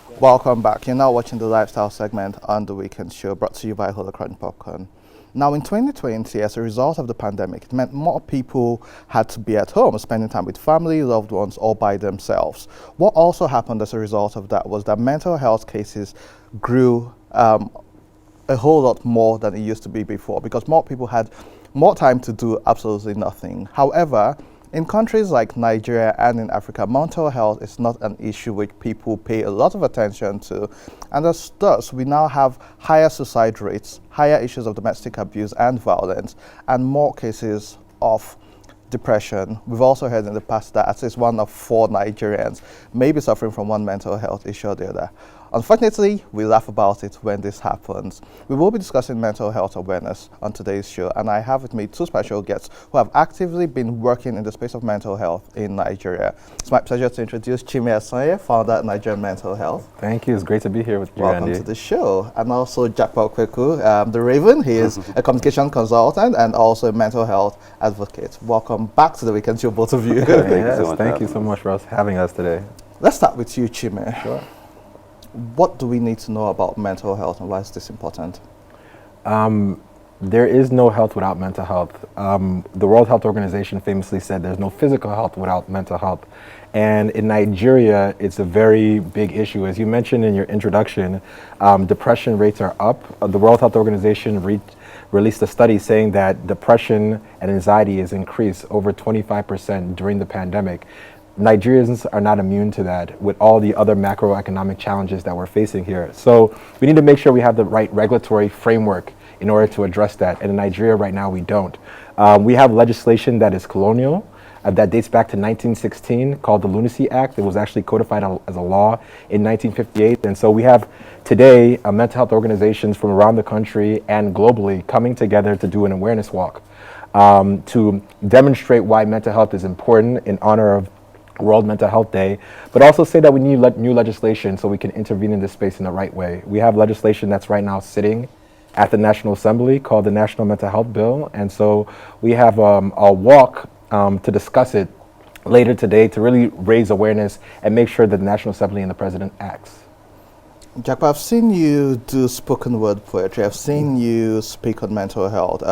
Welcome back. You're now watching the lifestyle segment on the weekend show brought to you by Holocron Popcorn. Now, in 2020, as a result of the pandemic, it meant more people had to be at home, spending time with family, loved ones, or by themselves. What also happened as a result of that was that mental health cases grew a whole lot more than it used to be before because more people had more time to do absolutely nothing. However, in countries like Nigeria and in Africa, mental health is not an issue which people pay a lot of attention to. And thus, we now have higher suicide rates, higher issues of domestic abuse and violence, and more cases of depression. We've also heard in the past that at least 1 of 4 Nigerians may be suffering from one mental health issue or the other. Unfortunately, we laugh about it when this happens. We will be discussing mental health awareness on today's show, and I have with me 2 special guests who have actively been working in the space of mental health in Nigeria. It's my pleasure to introduce Chime Asanye, founder at Nigerian Mental Health. Thank you. It's great to be here with you, Welcome Andy. to the show. And also Jakpa Kweku, the Raven. He is a communication consultant and also a mental health advocate. Welcome back to the weekend show, both of you. Thank you so much for having us today. Let's start with you, Chime. Sure. What do we need to know about mental health and why is this important? There is no health without mental health. The World Health Organization famously said there's no physical health without mental health. And in Nigeria, it's a very big issue. As you mentioned in your introduction, depression rates are up. The World Health Organization released a study saying that depression and anxiety has increased over 25% during the pandemic. Nigerians are not immune to that with all the other macroeconomic challenges that we're facing here. So we need to make sure we have the right regulatory framework in order to address that. And in Nigeria right now, we don't. We have legislation that is colonial, that dates back to 1916, called the Lunacy Act. It was actually codified as a law in 1958. And so we have today mental health organizations from around the country and globally coming together to do an awareness walk to demonstrate why mental health is important in honor of World Mental Health Day, but also say that we need new legislation so we can intervene in this space in the right way. We have legislation that's right now sitting at the National Assembly called the National Mental Health Bill, and so we have a walk to discuss it later today to really raise awareness and make sure that the National Assembly and the President acts. Jack, I've seen you do spoken word poetry. I've seen you speak on mental health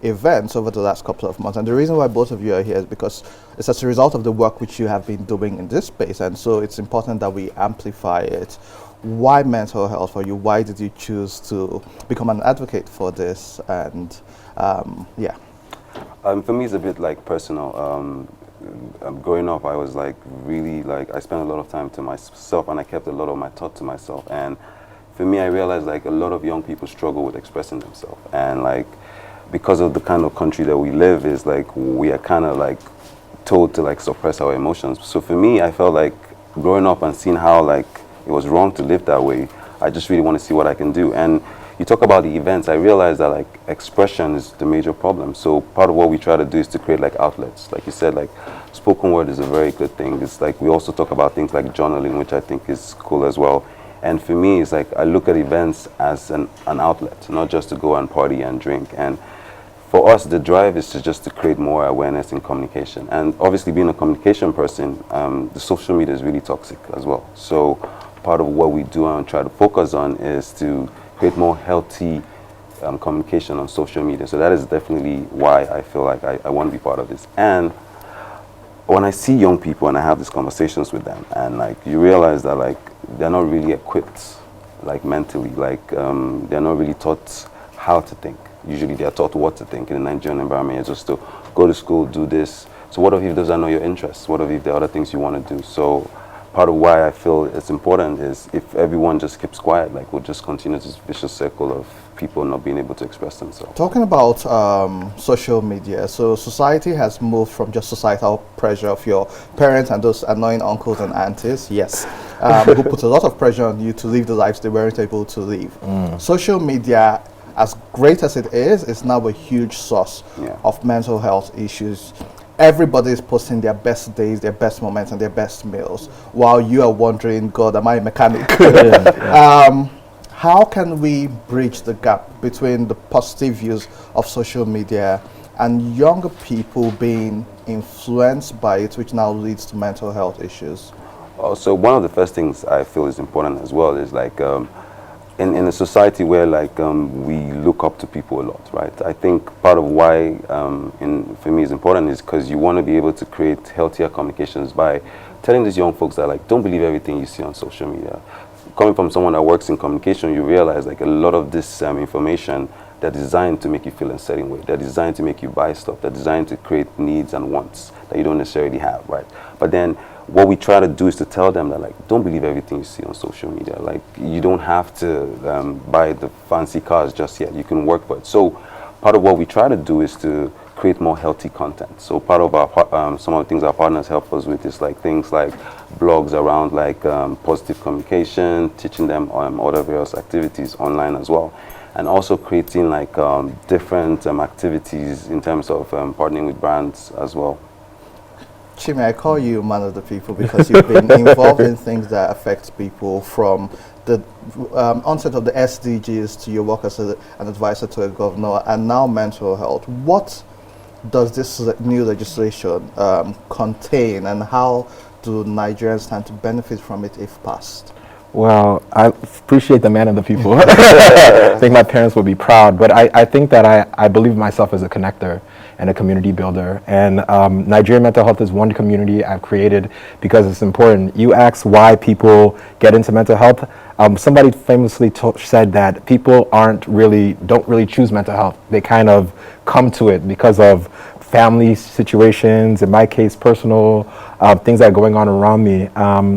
events over the last couple of months. And the reason why both of you are here is because it's as a result of the work which you have been doing in this space. And so it's important that we amplify it. Why mental health for you? Why did you choose to become an advocate for this? And yeah. For me, it's a bit like personal. Growing up, I was like really I spent a lot of time to myself, and I kept a lot of my thought to myself. And for me, I realized like a lot of young people struggle with expressing themselves, and like because of the kind of country that we live is like we are kind of like told to like suppress our emotions. So for me, I felt like growing up and seeing how like it was wrong to live that way, I just really want to see what I can do. And you talk about the events, I realized that like expression is the major problem. So part of what we try to do is to create like outlets. Like you said, like spoken word is a very good thing. It's like we also talk about things like journaling, which I think is cool as well. And for me, it's like I look at events as an outlet, not just to go and party and drink. And for us, the drive is to create more awareness and communication. And obviously being a communication person, the social media is really toxic as well. So part of what we do and try to focus on is to create more healthy communication on social media. So that is definitely why I feel like I want to be part of this. And when I see young people and I have these conversations with them, and like you realize that like they're not really equipped like mentally, like they're not really taught how to think. Usually they're taught what to think. In the Nigerian environment, you're just to go to school, do this. So what if those are not your interests? What if there are other things you want to do? So part of why I feel it's important is if everyone just keeps quiet, like we'll just continue this vicious circle of people not being able to express themselves. Talking about social media, so society has moved from just societal pressure of your parents and those annoying uncles and aunties, yes, who put a lot of pressure on you to live the lives they weren't able to live. Social media, as great as it is now a huge source of mental health issues. Everybody is posting their best days, their best moments, and their best meals, while you are wondering, God, am I a mechanic? How can we bridge the gap between the positive use of social media and younger people being influenced by it, which now leads to mental health issues? Also, one of the first things I feel is important as well is like in a society where like we look up to people a lot, right? I think part of why for me is important is because you want to be able to create healthier communications by telling these young folks that like don't believe everything you see on social media. Coming from someone that works in communication, you realize like a lot of this information, they're designed to make you feel a certain way. They're designed to make you buy stuff. They're designed to create needs and wants that you don't necessarily have, right? But then what we try to do is to tell them that like don't believe everything you see on social media. Like you don't have to buy the fancy cars just yet. You can work for it. So part of what we try to do is to create more healthy content. So part of our some of the things our partners help us with is like things like blogs around like positive communication, teaching them other various activities online as well, and also creating like different activities in terms of partnering with brands as well. Chime, I call you man of the people because you've been involved in things that affect people, from the onset of the SDGs to your work as an advisor to a governor, and now mental health. What does this new legislation contain, and how do Nigerians stand to benefit from it if passed? Well, I appreciate the man of the people. I think my parents would be proud, but I think that I believe myself as a connector and a community builder. And Nigerian mental health is one community I've created because it's important. You ask why people get into mental health. Somebody famously said that people don't really choose mental health. They kind of come to it because of family situations, in my case, personal things that are going on around me.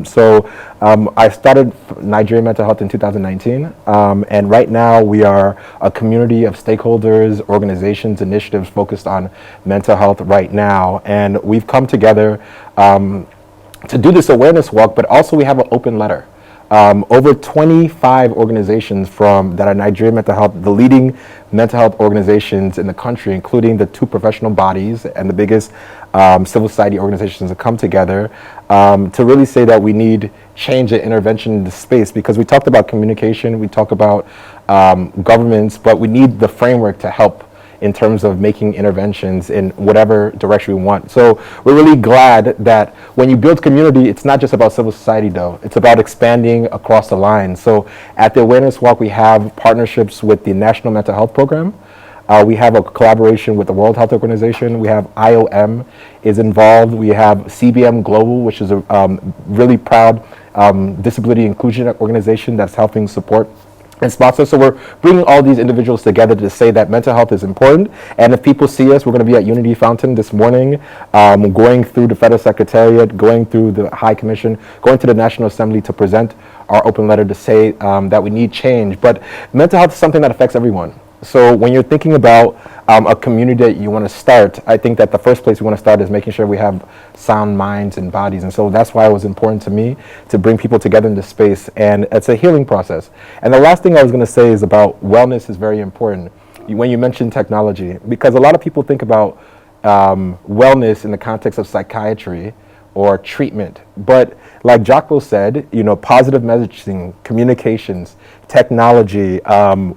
So I started Nigerian Mental Health in 2019, and right now we are a community of stakeholders, organizations, initiatives focused on mental health right now. And we've come together to do this awareness walk, but also we have an open letter. Over 25 organizations that are Nigerian mental health, the leading mental health organizations in the country, including the two professional bodies and the biggest civil society organizations, have come together to really say that we need change and intervention in the space, because we talked about communication, we talk about governments, but we need the framework to help in terms of making interventions in whatever direction we want. So we're really glad that when you build community, it's not just about civil society though, it's about expanding across the line. So at the Awareness Walk, we have partnerships with the National Mental Health Program. We have a collaboration with the World Health Organization. We have IOM is involved. We have CBM Global, which is a really proud disability inclusion organization that's helping support and sponsor. So we're bringing all these individuals together to say that mental health is important. And if people see us, we're going to be at Unity Fountain this morning, going through the Federal Secretariat, going through the High Commission, going to the National Assembly to present our open letter to say that we need change. But mental health is something that affects everyone. So when you're thinking about a community that you want to start, I think that the first place we want to start is making sure we have sound minds and bodies. And so that's why it was important to me to bring people together in this space. And it's a healing process. And the last thing I was going to say is about wellness is very important when you mention technology, because a lot of people think about wellness in the context of psychiatry or treatment. But like Jocko said, positive messaging, communications, technology,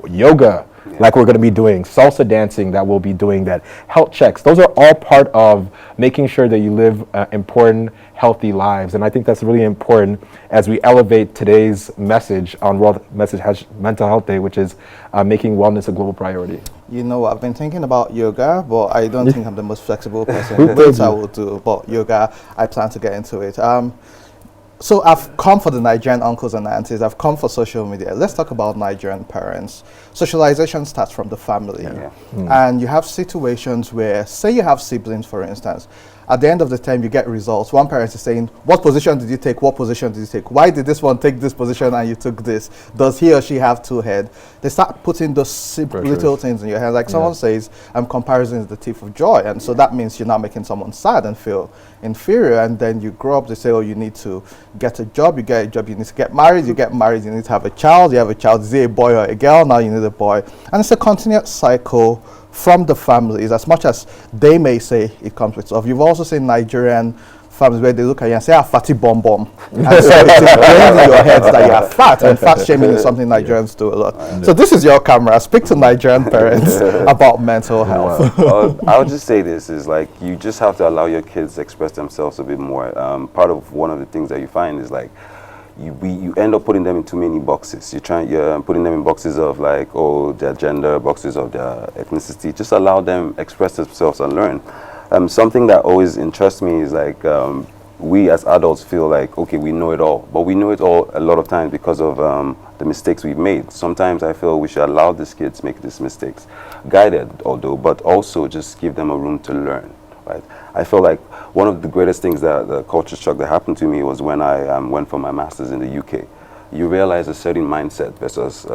yoga, like we're going to be doing, salsa dancing that we'll be doing, that health checks. Those are all part of making sure that you live important, healthy lives. And I think that's really important as we elevate today's message on World Mental Health Day, which is making wellness a global priority. I've been thinking about yoga, but I don't think I'm the most flexible person. Weights I will do, but yoga, I plan to get into it. So I've come for the Nigerian uncles and aunties. I've come for social media. Let's talk about Nigerian parents. Socialization starts from the family. Yeah. And you have situations where, say you have siblings, for instance, at the end of the term, you get results. One parent is saying, what position did you take? What position did you take? Why did this one take this position and you took this? Does he or she have two heads? They start putting those little things in your head. Like someone says, comparison is the thief of joy. And so that means you're not making someone sad and feel inferior. And then you grow up, they say, you need to get a job. You get a job, you need to get married. You get married, you need to have a child. You have a child, is it a boy or a girl? Now you need a boy. And it's a continuous cycle from the families. As much as they may say it comes with stuff, you've also seen Nigerian families where they look at you and say, fatty bomb bomb. And so it's ingrained in your head that you are fat, and fat shaming is something Nigerians do a lot. So this is your camera. Speak to Nigerian parents about mental health. I would just say this is like, you just have to allow your kids to express themselves a bit more. Part of one of the things that you find is like, you end up putting them in too many boxes. You're putting them in boxes of like, oh, their gender, boxes of their ethnicity. Just allow them express themselves and learn. Something that always interests me is like, we as adults feel like, okay, we know it all, but we know it all a lot of times because of the mistakes we've made. Sometimes I feel we should allow these kids make these mistakes, guided although, but also just give them a room to learn. Right? I feel like one of the greatest things that the culture shock that happened to me was when I went for my master's in the UK. You realize a certain mindset versus,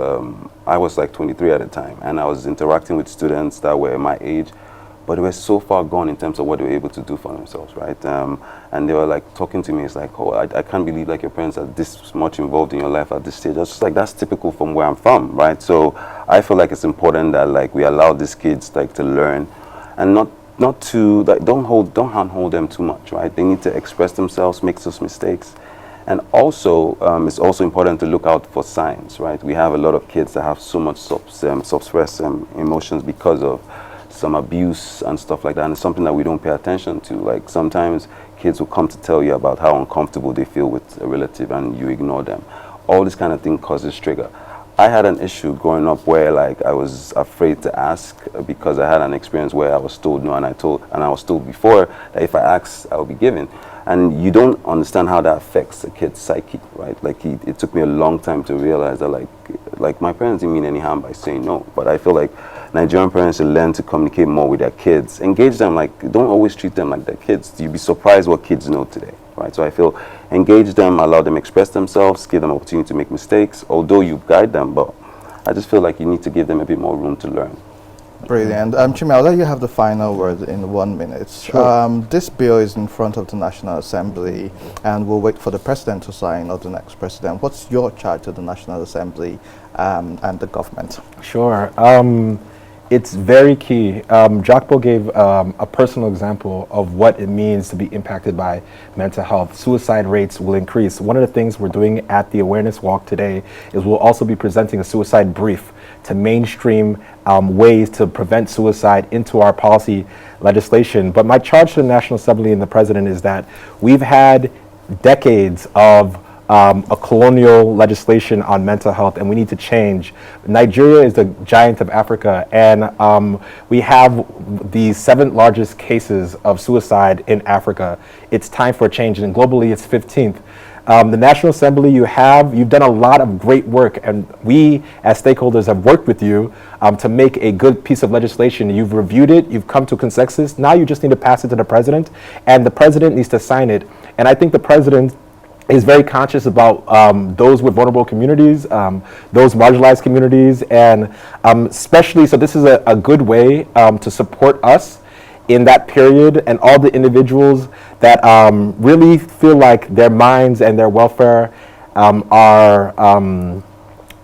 I was like 23 at the time, and I was interacting with students that were my age, but they were so far gone in terms of what they were able to do for themselves, right? And they were like talking to me, it's like, oh, I can't believe like your parents are this much involved in your life at this stage. I was just like, that's typical from where I'm from, right? So I feel like it's important that like we allow these kids like to learn, and not to, like, don't handhold them too much, right? They need to express themselves, make those mistakes. And also, it's also important to look out for signs, right? We have a lot of kids that have so much suppressed emotions because of some abuse and stuff like that, and it's something that we don't pay attention to. Like, sometimes kids will come to tell you about how uncomfortable they feel with a relative and you ignore them. All this kind of thing causes trigger. I had an issue growing up where like I was afraid to ask because I had an experience where I was told no, and I was told before that if I asked, I would be given. And you don't understand how that affects a kid's psyche, right? Like it took me a long time to realize that like my parents didn't mean any harm by saying no, but I feel like Nigerian parents should learn to communicate more with their kids, engage them. Like, don't always treat them like their kids. You'd be surprised what kids know today, right? So I feel engage them, allow them express themselves, give them opportunity to make mistakes, although you guide them, but I just feel like you need to give them a bit more room to learn. Brilliant. Chime, I'll let you have the final word in 1 minute. Sure. This bill is in front of the National Assembly, and we'll wait for the president to sign, or the next president. What's your charge to the National Assembly and the government? Sure. It's very key. Jokpo gave a personal example of what it means to be impacted by mental health. Suicide rates will increase. One of the things we're doing at the awareness walk today is we'll also be presenting a suicide brief to mainstream ways to prevent suicide into our policy legislation. But my charge to the National Assembly and the President is that we've had decades of a colonial legislation on mental health, and we need to change. Nigeria is the giant of Africa, and we have the 7th largest cases of suicide in Africa. It's time for a change, and globally it's 15th. The National Assembly, you've done a lot of great work, and we as stakeholders have worked with you to make a good piece of legislation. You've reviewed it, you've come to consensus. Now you just need to pass it to the president, and the president needs to sign it. And I think the president is very conscious about those with vulnerable communities, those marginalized communities, and especially, so this is a good way to support us in that period, and all the individuals that really feel like their minds and their welfare are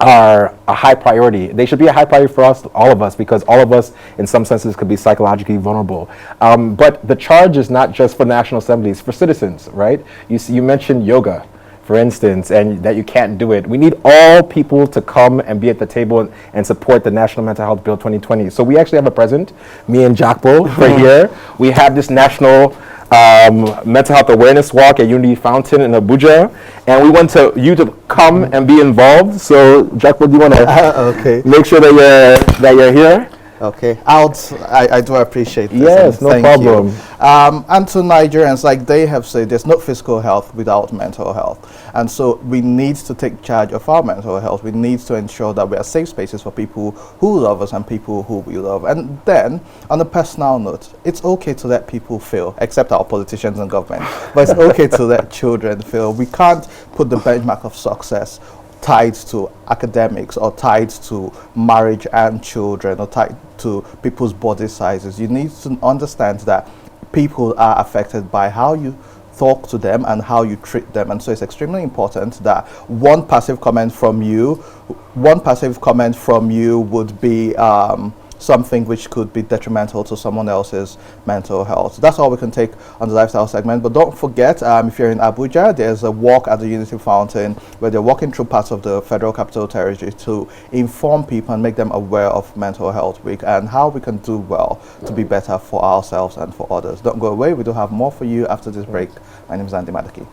a high priority. They should be a high priority for us, all of us, because all of us, in some senses, could be psychologically vulnerable. But the charge is not just for National Assembly, it's for citizens, right? You mentioned yoga, for instance, and that you can't do it. We need all people to come and be at the table and support the National Mental Health Bill 2020. So we actually have a president, me and Jokpo, right here. We have this National Mental Health Awareness Walk at Unity Fountain in Abuja, and we want you to come and be involved. So, Jokpo, do you want to make sure that you're here? Okay, I do appreciate this. Yes, no problem. And to Nigerians, like they have said, there's no physical health without mental health. And so we need to take charge of our mental health. We need to ensure that we are safe spaces for people who love us and people who we love. And then, on a personal note, it's okay to let people fail, except our politicians and government. But it's okay to let children fail. We can't put the benchmark of success tied to academics or tied to marriage and children or tied to people's body sizes. You need to understand that people are affected by how you talk to them and how you treat them, and so it's extremely important that one passive comment from you would be something which could be detrimental to someone else's mental health. That's all we can take on the lifestyle segment. But don't forget, if you're in Abuja, there's a walk at the Unity Fountain where they're walking through parts of the Federal Capital Territory to inform people and make them aware of Mental Health Week and how we can do well to be better for ourselves and for others. Don't go away. We do have more for you after this break. My name is Andy Madaki.